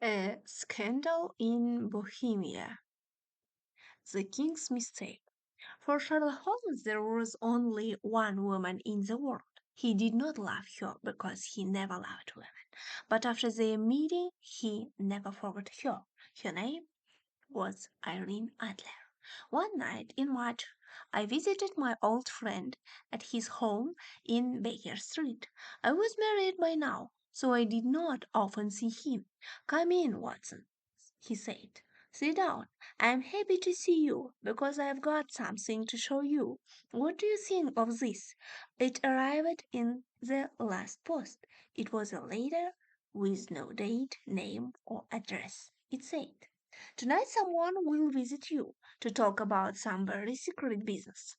A scandal in Bohemia. The king's mistake. For Sherlock Holmes, there was only one woman in the world. He did not love her because he never loved women. But after their meeting, he never forgot her. Her name was Irene Adler. One night in March, I visited my old friend at his home in Baker Street. I was married by now, so I did not often see him. Come in, Watson, he said. Sit down. I am happy to see you because I've got something to show you. What do you think of this? It arrived in the last post. It was a letter with no date, name, or address. It said, tonight someone will visit you to talk about some very secret business.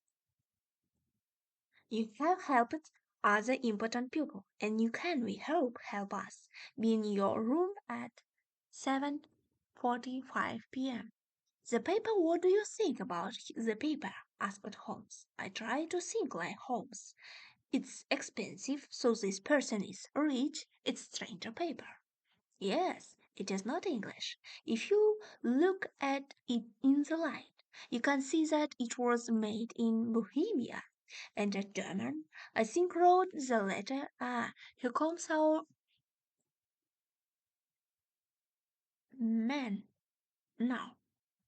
You have helped other important people, and you can, we hope, help us. Be in your room at 7:45 p.m. The paper, what do you think about the paper? Asked Holmes. I try to think like Holmes. It's expensive, so this person is rich. It's stranger paper. Yes, it is not English. If you look at it in the light, you can see that it was made in Bohemia. And a German, I think, wrote the letter. Ah, here comes our man. Now,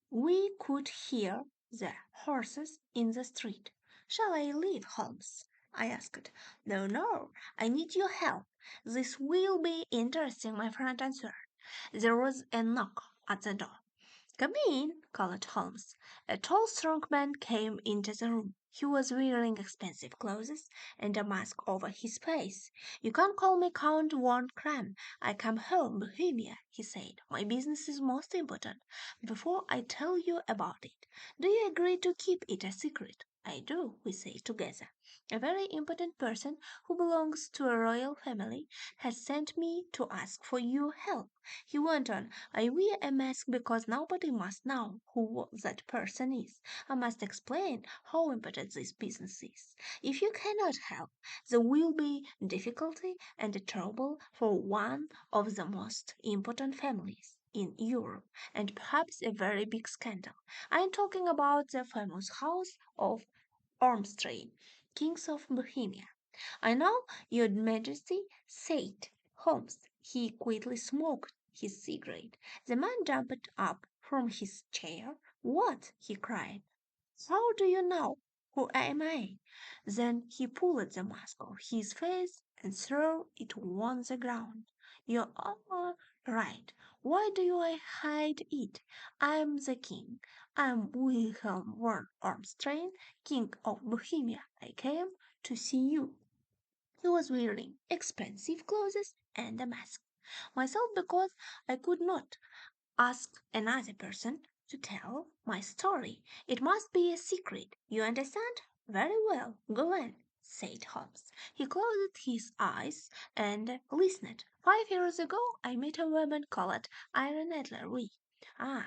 we could hear the horses in the street. Shall I leave, Holmes? I asked. No, no, I need your help. This will be interesting, my friend answered. There was a knock at the door. Come in, called Holmes. A tall, strong man came into the room. He was wearing expensive clothes and a mask over his face. You can call me Count von Kram. I come home, Bohemia, he said. My business is most important. Before I tell you about it, do you agree to keep it a secret? I do, we say together. A very important person who belongs to a royal family has sent me to ask for your help. He went on, I wear a mask because nobody must know who that person is. I must explain how important this business is. If you cannot help, there will be difficulty and trouble for one of the most important families in Europe, and perhaps a very big scandal. I am talking about the famous house of Ormstein, kings of Bohemia. I know, your Majesty, said Holmes. He quickly smoked his cigarette. The man jumped up from his chair. What? He cried. How do you know? Who am I? Then he pulled the mask off his face and threw it on the ground. You are right. Why do you hide it? I am the king. I am Wilhelm von Ormstein, king of Bohemia. I came to see you. He was wearing expensive clothes and a mask. Myself, because I could not ask another person to tell my story. It must be a secret. You understand? Very well. Go on, said Holmes. He closed his eyes and listened. 5 years ago, I met a woman called Irene Adler. Ah,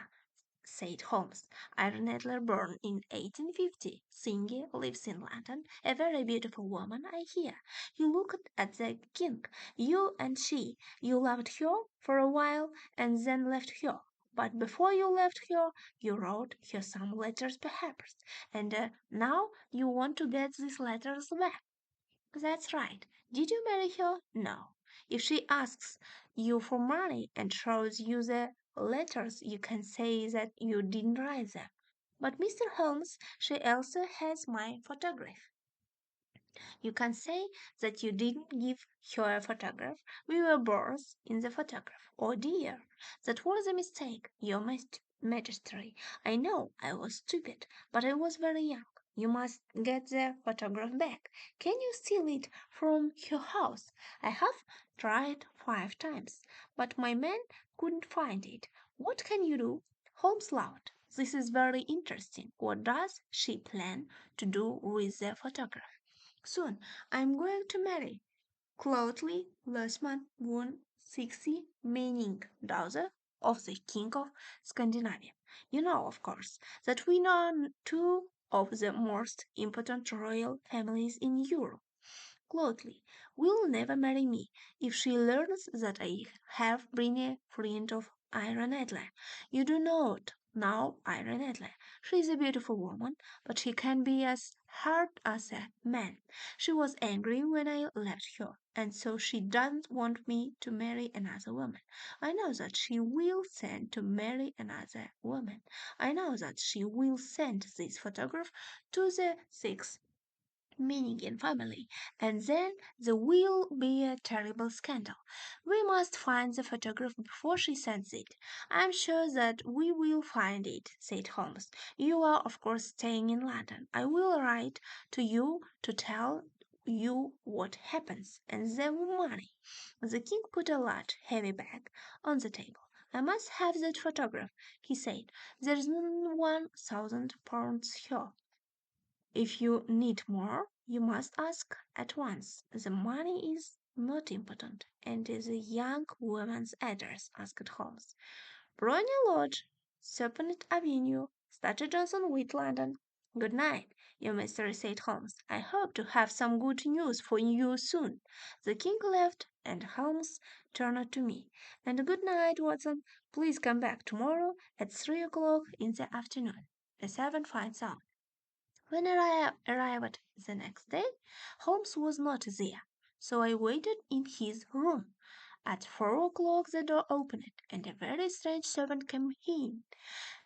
said Holmes. Irene Adler, born in 1850, single, lives in London. A very beautiful woman, I hear. You looked at the king. You and she. You loved her for a while and then left her. But before you left her, you wrote her some letters, perhaps. And now you want to get these letters back. That's right. Did you marry her? No. If she asks you for money and shows you the letters, you can say that you didn't write them. But Mr. Holmes, she also has my photograph. You can say that you didn't give her a photograph. We were both in the photograph. Oh dear, that was a mistake, your majesty. I know I was stupid, but I was very young. You must get the photograph back. Can you steal it from her house? I have tried 5 times, but my man couldn't find it. What can you do? Holmes laughed. This is very interesting. What does she plan to do with the photograph? Soon I'm going to marry Cloudly Lusman won 60 meaning daughter of the King of Scandinavia. You know, of course, that we are two of the most important royal families in Europe. closely, will never marry me if she learns that I have been a friend of Iron Adler. You do not know Iron Adler. She is a beautiful woman, but she can be as hard as a man. She was angry when I left her, and so she doesn't want me to marry another woman. I know that she will send to marry another woman. I know that she will send this photograph to the six Minigan family, and then there will be a terrible scandal. We must find the photograph before she sends it. I'm sure that we will find it, said Holmes. You are, of course, staying in London. I will write to you to tell you what happens, and the money. The king put a large, heavy bag on the table. I must have that photograph, he said. There's £1,000 here. If you need more, you must ask at once. The money is not important. And is a young woman's address? Asked Holmes. Brony Lodge, Serpent Avenue, Statue Johnson, Wheat, London. Good night, your mystery, said Holmes. I hope to have some good news for you soon. The king left, and Holmes turned to me. And good night, Watson. Please come back tomorrow at 3 o'clock in the afternoon. The servant finds out. When I arrived the next day, Holmes was not there, so I waited in his room. At 4 o'clock the door opened, and a very strange servant came in.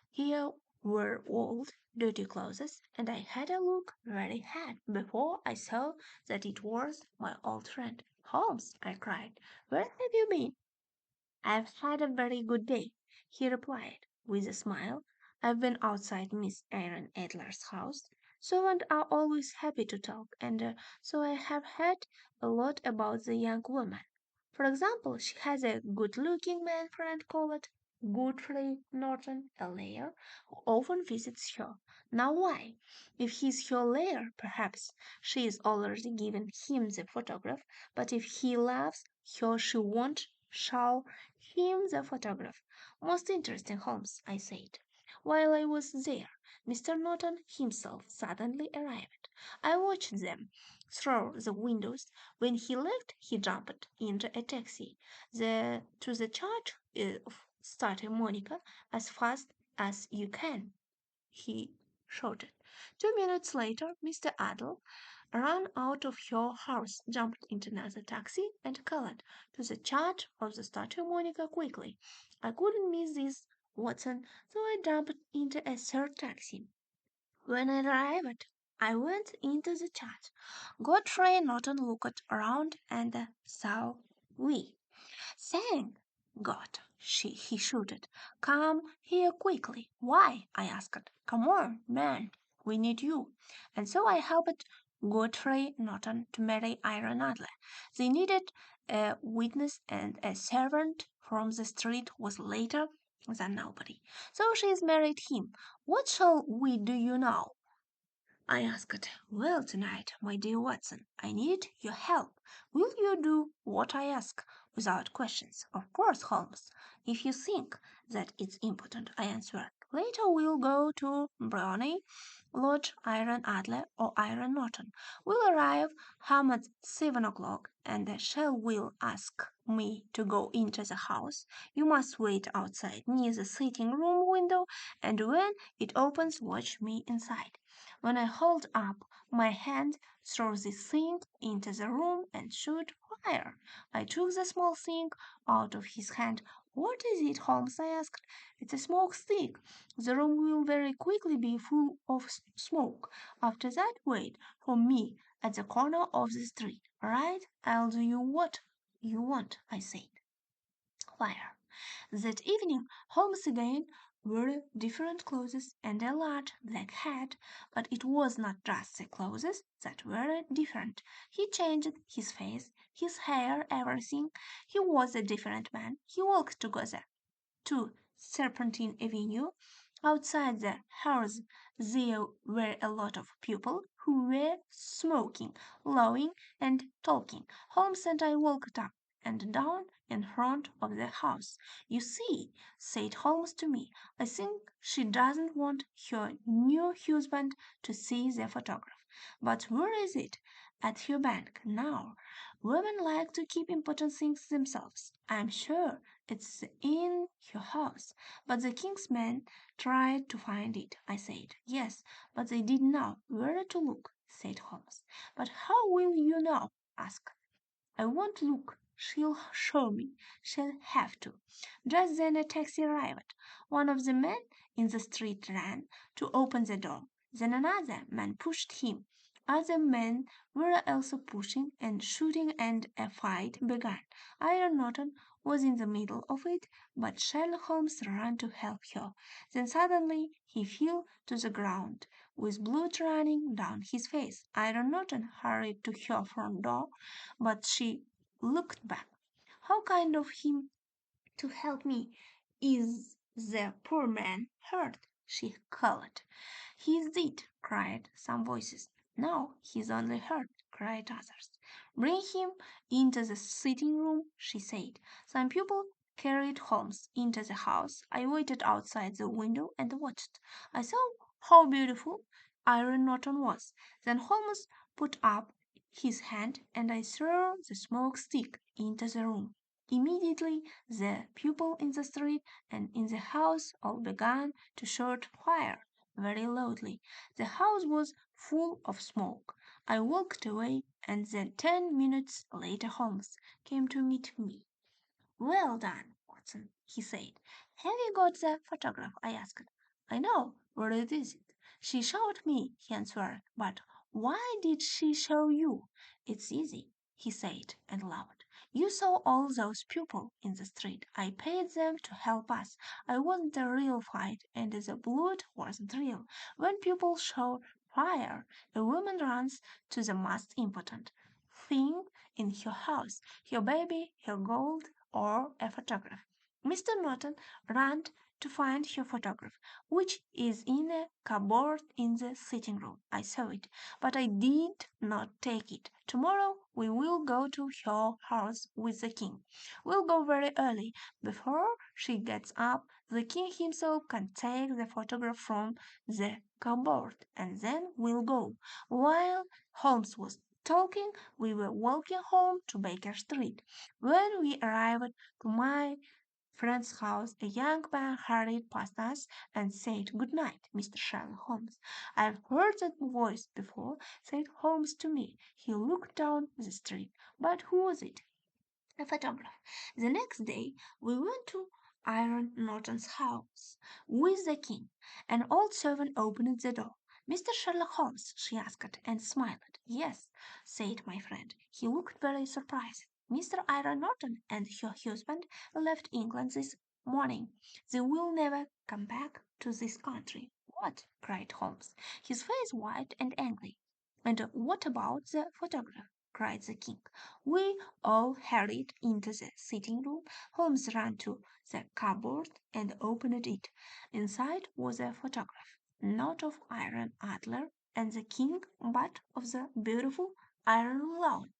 Here were old, dirty clothes, and I had a look very hard before I saw that it was my old friend. Holmes, I cried, where have you been? I've had a very good day, he replied, with a smile. I've been outside Miss Aaron Adler's house. Servants are always happy to talk, and so I have heard a lot about the young woman. For example, she has a good-looking man friend called Godfrey Norton, a lawyer, who often visits her. Now why? If he's her lawyer, perhaps she is already given him the photograph, but if he loves her, she won't show him the photograph. Most interesting, Holmes, I said. While I was there, Mr. Norton himself suddenly arrived. I watched them through the windows. When he left, he jumped into a taxi to the church of Santa Monica as fast as you can, he shouted. 2 minutes later, Mr. Adel ran out of your house, jumped into another taxi, and called to the church of the Statue of Monica quickly. I couldn't miss this, Watson, so I jumped into a third taxi. When I arrived, I went into the church. Godfrey Norton looked around and saw we. Thank God, he shouted. Come here quickly. Why? I asked. Come on, man. We need you. And so I helped Godfrey Norton to marry Iron Adler. They needed a witness, and a servant from the street was later than nobody. So she's married him. What shall we do, you know? I asked. Well, tonight, my dear Watson, I need your help. Will you do what I ask? Without questions. Of course, Holmes. If you think that it's important, I answered. Later we'll go to Brownie, Lodge, Iron Adler, or Iron Norton. We'll arrive home at 7 o'clock, and the shell will ask me to go into the house. You must wait outside near the sitting room window, and when it opens, watch me inside. When I hold up my hand, throw the thing into the room and shoot fire. I took the small thing out of his hand. What is it, Holmes? I asked. It's a smoke stick. The room will very quickly be full of smoke. After that, wait for me at the corner of the street. Right? I'll do you what you want, I said. Fire. That evening Holmes again wore different clothes and a large black hat, but it was not just the clothes that were different. He changed his face, his hair, everything. He was a different man. He walked together to Serpentine Avenue. Outside the house there were a lot of people who were smoking, laughing, and talking. Holmes and I walked up and down in front of the house. You see, said Holmes to me, I think she doesn't want her new husband to see the photograph. But where is it? at your bank now. Women like to keep important things themselves. I'm sure it's in your house. But the king's men tried to find it, I said. Yes, but they didn't know where to look, said Holmes. But how will you know? Asked. I won't look. She'll show me. She'll have to. Just then a taxi arrived. One of the men in the street ran to open the door. Then another man pushed him. Other men were also pushing and shooting, and a fight began. Iron Norton was in the middle of it, but Sherlock Holmes ran to help her. Then suddenly he fell to the ground, with blood running down his face. Iron Norton hurried to her front door, but she looked back. How kind of him to help me. Is the poor man hurt? She called. He's dead, cried some voices. No, he's only hurt, cried others. Bring him into the sitting room, she said. Some people carried Holmes into the house. I waited outside the window and watched. I saw how beautiful Iron Norton was. Then Holmes put up his hand and I threw the smoke stick into the room. Immediately the people in the street and in the house all began to shout fire very loudly. The house was full of smoke. I walked away, and then 10 minutes later Holmes came to meet me. Well done, Watson, he said. Have you got the photograph? I asked. I know. Where it is it? She showed me, he answered. But why did she show you? It's easy, he said and laughed. You saw all those people in the street. I paid them to help us. I wasn't a real fight, and the blood wasn't real. When people show fire, a woman runs to the most important thing in her house, her baby, her gold, or a photograph. Mr. Norton ran to find her photograph, which is in a cupboard in the sitting room. I saw it, but I did not take it. Tomorrow we will go to her house with the king. We'll go very early. Before she gets up, the king himself can take the photograph from the cupboard, and then we'll go. While Holmes was talking, we were walking home to Baker Street. When we arrived to my friend's house, a young man hurried past us and said, "Good night, Mr. Sherlock Holmes." "I've heard that voice before," said Holmes to me. He looked down the street. "But who was it?" "A photograph." The next day we went to Iron Norton's house with the king. An old servant opened the door. "Mr. Sherlock Holmes?" she asked, and smiled. "Yes," said my friend. He looked very surprised. "Mr. Iron Norton and her husband left England this morning. They will never come back to this country." "What?" cried Holmes, his face white and angry. "And what about the photograph?" cried the king. We all hurried into the sitting room. Holmes ran to the cupboard and opened it. Inside was a photograph, not of Iron Adler and the king, but of the beautiful Iron Lawn.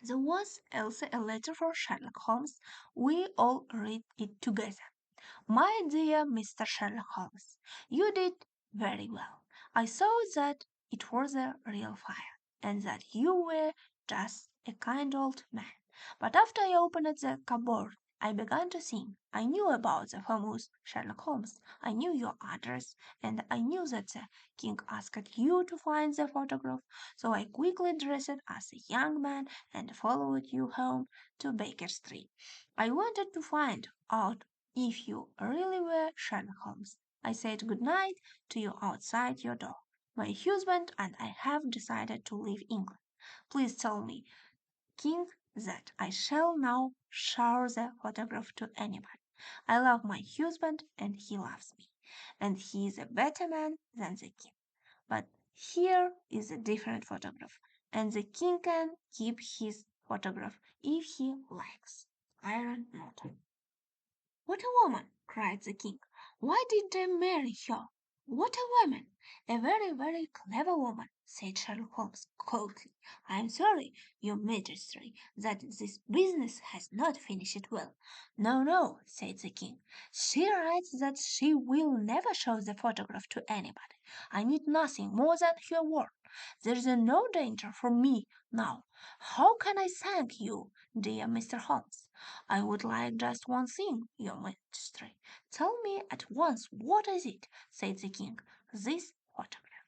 There was also a letter for Sherlock Holmes. We all read it together. "My dear Mr. Sherlock Holmes, you did very well. I saw that it was a real fire, and that you were just a kind old man. But after I opened the cupboard, I began to think. I knew about the famous Sherlock Holmes. I knew your address, and I knew that the king asked you to find the photograph. So I quickly dressed as a young man and followed you home to Baker Street. I wanted to find out if you really were Sherlock Holmes. I said good night to you outside your door. My husband and I have decided to leave England. Please tell me, King, that I shall now show the photograph to anybody. I love my husband and he loves me, and he is a better man than the king. But here is a different photograph, and the king can keep his photograph if he likes. Iron Norton. "What a woman!" cried the king. "Why did they marry her?" What a woman! A very, very clever woman, said Sherlock Holmes coldly. I am sorry, your Majesty, that this business has not finished well. No, no, said the king. She writes that she will never show the photograph to anybody. I need nothing more than her word. There is no danger for me now. How can I thank you, dear Mr. Holmes? I would like just one thing, your Majesty. Tell me at once what is it, said the king. This photograph.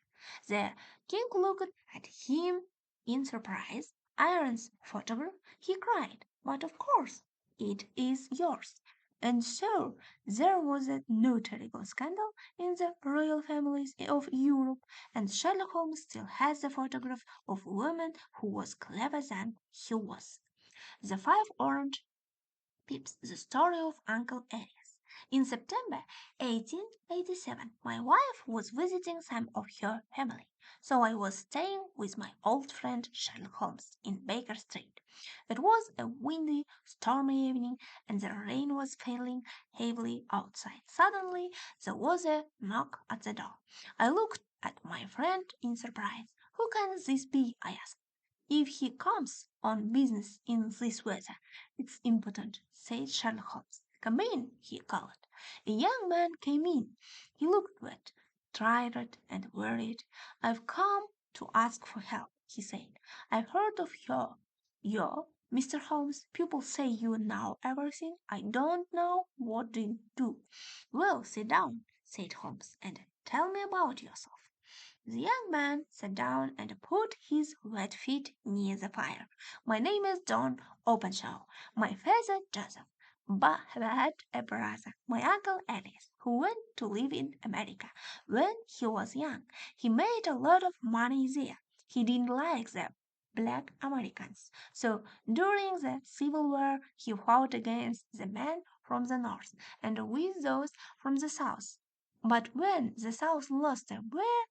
The king looked at him in surprise. Iron's photograph, he cried. But of course, it is yours. And so there was a notable scandal in the royal families of Europe, and Sherlock Holmes still has the photograph of a woman who was clever than he was. The five orange Pips, the story of Uncle Elias. In September 1887, my wife was visiting some of her family, so I was staying with my old friend Sherlock Holmes in Baker Street. It was a windy, stormy evening, and the rain was falling heavily outside. Suddenly, there was a knock at the door. I looked at my friend in surprise. Who can this be? I asked. If he comes on business in this weather, it's important, said Sherlock Holmes. Come in, he called. A young man came in. He looked wet, tired, and worried. I've come to ask for help, he said. I've heard of your Mr. Holmes. People say you know everything. I don't know what to do. Well, sit down, said Holmes, and tell me about yourself. The young man sat down and put his wet feet near the fire. My name is John Openshaw. My father Joseph, but had a brother, my uncle Elias, who went to live in America when he was young. He made a lot of money there. He didn't like the black Americans. So during the Civil War, he fought against the men from the North and with those from the South. But when the South lost a war,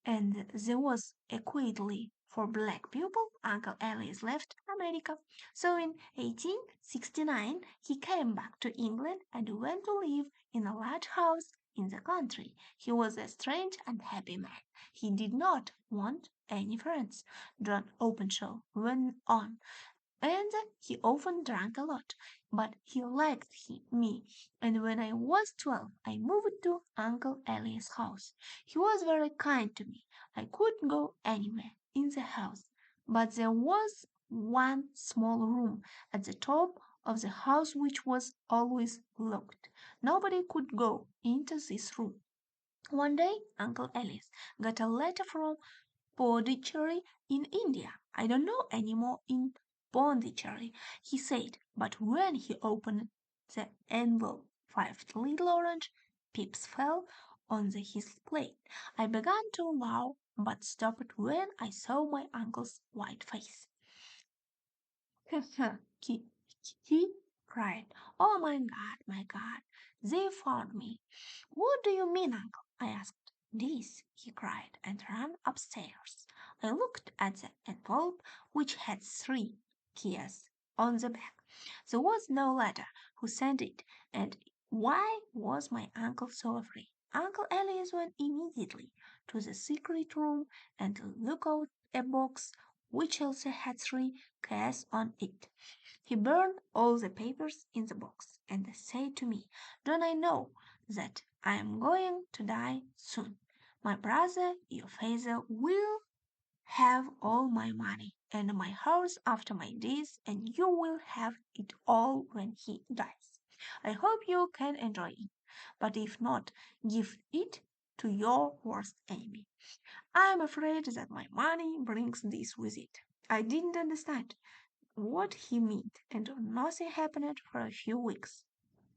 and there was equality for black people, Uncle Elias left America. So in 1869, he came back to England and went to live in a large house in the country. He was a strange and happy man. He did not want any friends. John Openshaw went on and he often drank a lot, but he liked me. And when I was 12, I moved to Uncle Elias' house. He was very kind to me. I could go anywhere in the house, but there was one small room at the top of the house which was always locked. Nobody could go into this room. One day, Uncle Elias got a letter from Pondicherry in India. I don't know any more in Pondicherry, he said, but when he opened the envelope, five little orange pips fell on his plate. I began to laugh, but stopped when I saw my uncle's white face. he, he cried, oh my God, they found me. What do you mean, uncle? I asked. This, he cried, and ran upstairs. I looked at the envelope, which had three keys on the back. There was no letter. Who sent it? And why was my uncle so afraid? Uncle Elias went immediately to the secret room and took out a box which also had three keys on it. He burned all the papers in the box and said to me, don't I know that I am going to die soon? My brother, your father, will have all my money and my house after my death, and you will have it all when he dies. I hope you can enjoy it, but if not, give it to your worst enemy. I am afraid that my money brings this with it. I didn't understand what he meant, and nothing happened for a few weeks.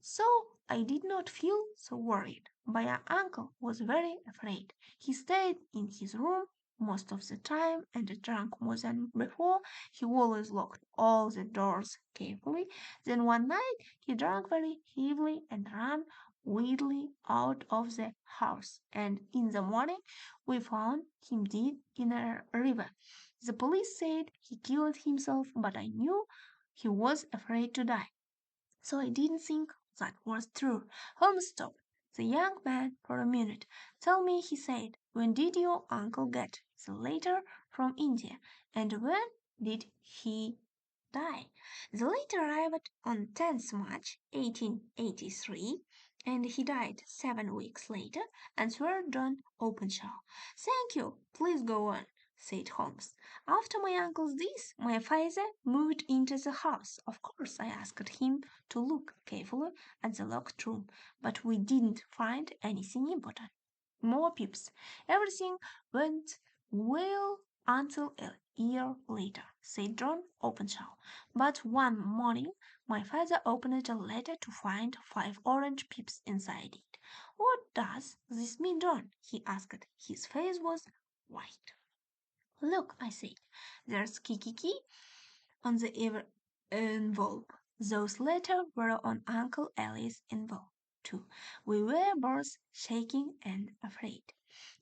So I did not feel so worried. My uncle was very afraid. He stayed in his room most of the time and drank more than before. He always locked all the doors carefully. Then one night he drank very heavily and ran wildly out of the house. And in the morning we found him dead in a river. The police said he killed himself, but I knew he was afraid to die. So I didn't think that was true. Holmes stopped. The young man for a minute. Tell me, he said, when did your uncle get the letter from India, and when did he die? The letter arrived on 10th March 1883, and he died 7 weeks later, answered John Openshaw. Thank you. Please go on, said Holmes. After my uncle's death, my father moved into the house. Of course, I asked him to look carefully at the locked room, but we didn't find anything important. More pips. Everything went well until a year later, said John Openshaw. But one morning my father opened a letter to find 5 orange pips inside it. What does this mean, John? He asked. His face was white. Look, I said, there's Kiki on the envelope. Those letters were on Uncle Ellie's envelope, too. We were both shaking and afraid.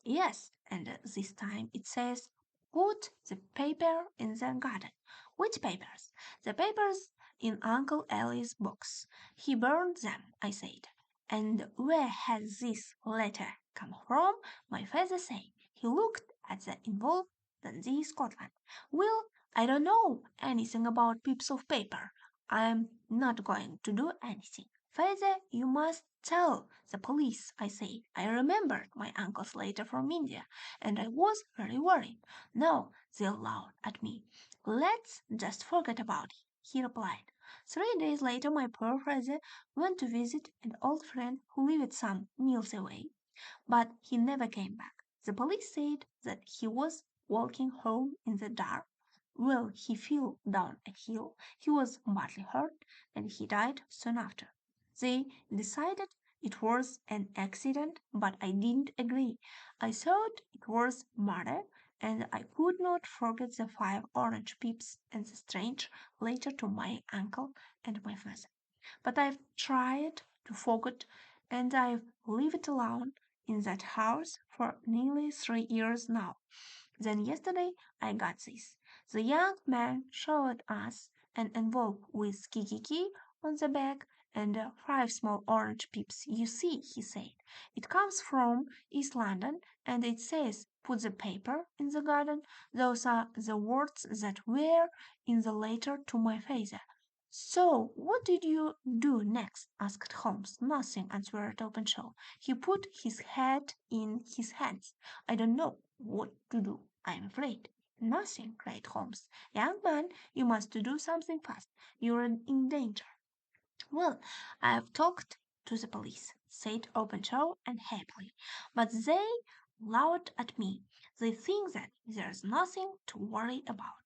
Yes, and this time it says, put the paper in the garden. Which papers? The papers in Uncle Ellie's box. He burned them, I said. And where has this letter come from? My father said. He looked at the envelope, then the Scotland. Well, I don't know anything about pips of paper. I'm not going to do anything. Father, you must tell the police, I said. I remembered my uncle's letter from India, and I was very worried. No, they laughed at me. Let's just forget about it, he replied. 3 days later, my poor father went to visit an old friend who lived some miles away, but he never came back. The police said that he was walking home in the dark. Well, he fell down a hill, he was badly hurt, and he died soon after. They decided it was an accident, but I didn't agree. I thought it was murder, and I could not forget the 5 orange pips and the strange letter to my uncle and my father. But I've tried to forget, and I've lived alone in that house for nearly 3 years now. Then yesterday I got this. The young man showed us an envelope with Kiki on the back and 5 small orange pips. You see, he said, it comes from East London and it says, put the paper in the garden. Those are the words that were in the letter to my father. So, what did you do next? asked Holmes. Nothing, answered Openshaw. He put his head in his hands. I don't know what to do, I'm afraid. Nothing, cried Holmes. Young man, you must do something fast. You're in danger. Well, I've talked to the police, said Openshaw unhappily, but they laughed at me. They think that there's nothing to worry about.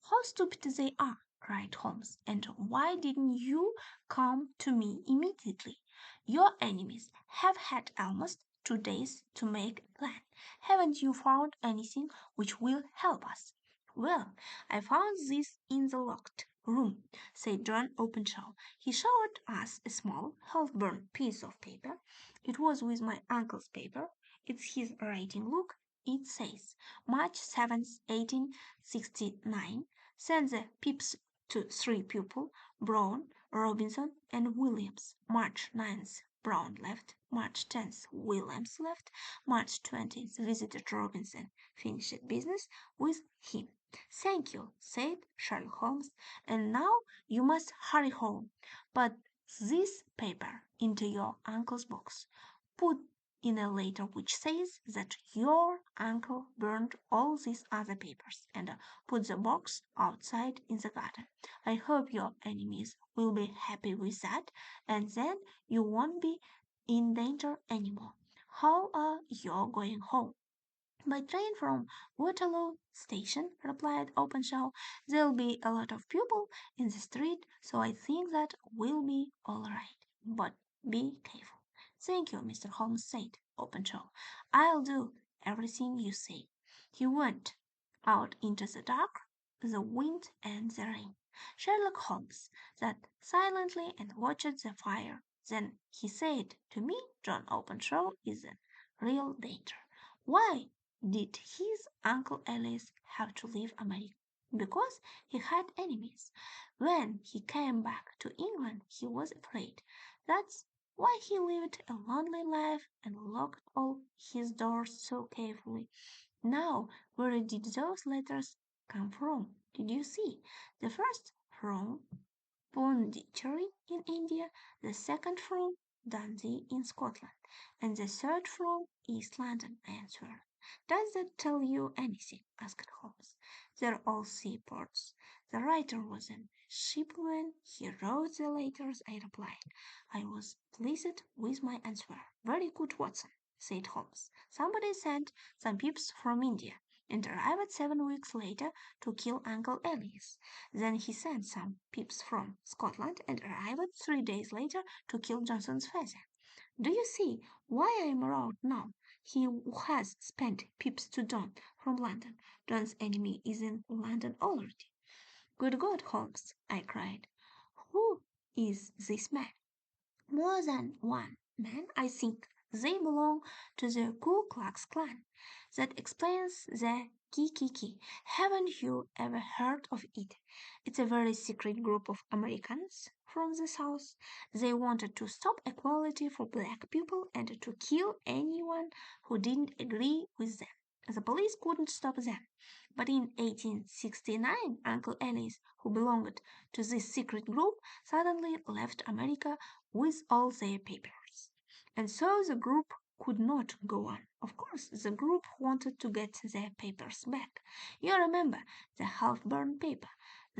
How stupid they are, cried Holmes. And why didn't you come to me immediately? Your enemies have had almost 2 days to make a plan. Haven't you found anything which will help us? Well, I found this in the locked room, said John Openshaw. He showed us a small, half-burned piece of paper. It was with my uncle's paper. It's his writing. Look, it says, March 7th, 1869. Send the pips to 3 people, Brown, Robinson, and Williams. March 9th, Brown left. March 10th, Williams left. March 20th, visited Robinson. Finished business with him. Thank you, said Sherlock Holmes. And now you must hurry home. Put this paper into your uncle's box. Put in a letter which says that your uncle burned all these other papers and put the box outside in the garden. I hope your enemies will be happy with that, and then you won't be in danger anymore. How are you going home? By train from Waterloo Station, replied Openshaw. There'll be a lot of people in the street, so I think that will be all right. But be careful. Thank you, Mr. Holmes said Openshaw. I'll do everything you say. He went out into the dark, the wind and the rain. Sherlock Holmes sat silently and watched the fire. Then he said to me, John Openshaw is in real danger. Why did his Uncle Elias have to leave America? Because he had enemies. When he came back to England, he was afraid. That's why he lived a lonely life and locked all his doors so carefully. Now, where did those letters come from? Did you see? The first from Pondicherry in India, the second from Dundee in Scotland, and the third from East London, I answered. Does that tell you anything? Asked Holmes. They're all seaports. The writer was a shipman. He wrote the letters, I replied. I was pleased with my answer. Very good, Watson, said Holmes. Somebody sent some pips from India and arrived 7 weeks later to kill Uncle Elias. Then he sent some pips from Scotland and arrived 3 days later to kill Johnson's father. Do you see why I'm around now? He has spent pips to Don from London. Don's enemy is in London already. Good God, Holmes, I cried. Who is this man? More than one man, I think. They belong to the Ku Klux Klan. That explains the Kikiki. Haven't you ever heard of it? It's a very secret group of Americans from the South. They wanted to stop equality for black people and to kill anyone who didn't agree with them. The police couldn't stop them. But in 1869, Uncle Elias, who belonged to this secret group, suddenly left America with all their papers. And so the group could not go on. Of course, the group wanted to get their papers back. You remember the half-burned paper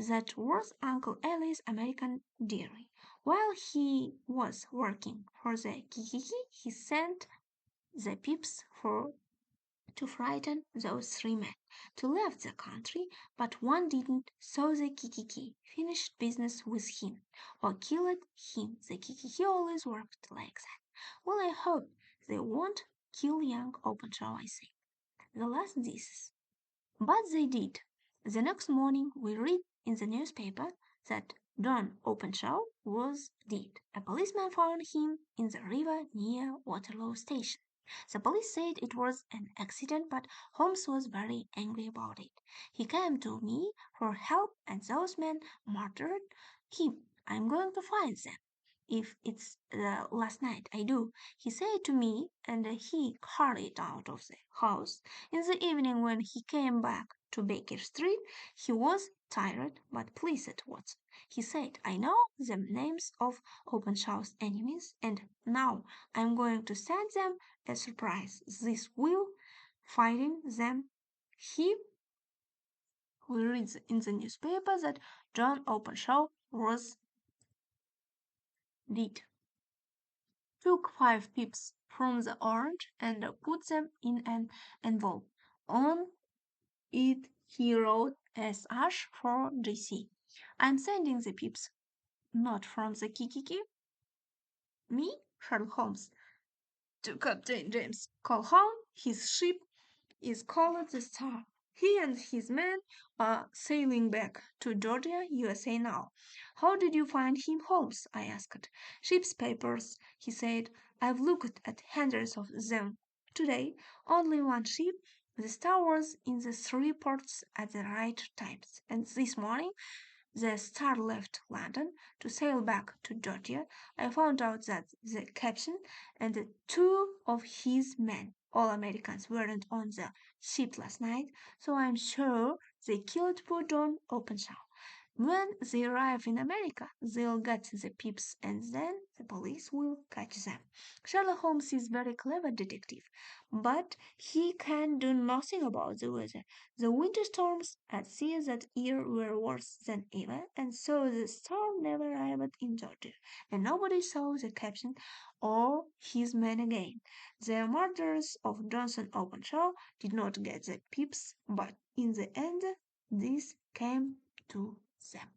that was Uncle Ellie's American diary. While he was working for the Kikiki, he sent the pips for to frighten those 3 men to leave the country, but one didn't, so the Kikiki finished business with him, or killed him. The Kikiki always worked like that. Well, I hope they won't kill young Openshaw, I say. The last disease. But they did. The next morning we read in the newspaper that John Openshaw was dead. A policeman found him in the river near Waterloo Station. The police said it was an accident, but Holmes was very angry about it. He came to me for help, and those men murdered him. I'm going to find them. If it's last night, I do, he said to me, and he hurried out of the house. In the evening, when he came back to Baker Street, he was tired but pleased, Watson. He said, I know the names of Openshaw's enemies, and now I'm going to send them a surprise. This will finding them. He will read in the newspaper that John Openshaw was dead. Took 5 pips from the orange and put them in an envelope. On it he wrote S.H. for J.C. I'm sending the pips, not from the Kikiki. Me, Sherlock Holmes, to Captain James Colquhoun. His ship is called the Star. He and his men are sailing back to Georgia, USA now. How did you find him, Holmes? I asked. Ship's papers, he said. I've looked at hundreds of them. Today, only one ship, the Star, was in the 3 ports at the right times, and this morning the Star left London to sail back to Georgia. I found out that the captain and 2 of his men, all Americans, weren't on the ship last night, so I'm sure they killed poor John Openshaw. When they arrive in America, they'll get the pips and then the police will catch them. Sherlock Holmes is a very clever detective, but he can do nothing about the weather. The winter storms at sea that year were worse than ever, and so the storm never arrived in Georgia, and nobody saw the captain or his men again. The murderers of Johnson Openshaw did not get the pips, but in the end, this came to them.